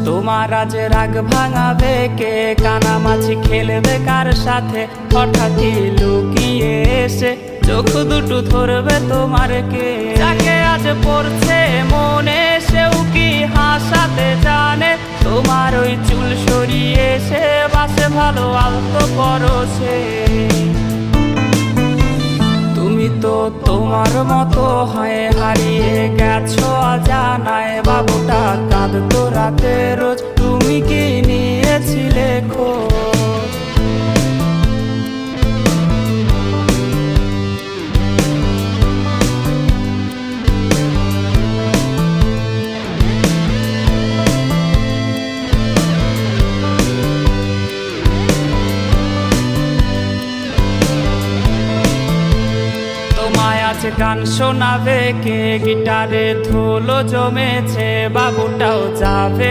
তোমার আজ রাগ ভাঙাবে কে? কানামাছি খেলবে কার সাথে? হঠাৎই লুকিয়ে এসে চোখ দুটো ধরবে তোমার কে? যাকে আজ পড়ছে মনে সেও কি হাসাতে জানে? তোমার ওই চুল সরিয়ে সে বাসে ভালো আলতো পরশে। তুমি তো তোমার মতো হয়ে হারিয়ে গেছো অজানায়। বাবুটা কাঁদতো রাতে রোজ, তুমি কি নিয়েছিলে খোঁজ? আজ গান শোনাবে কে? গিটারে ধুলো জমেছে, বাবুটাও যাবে।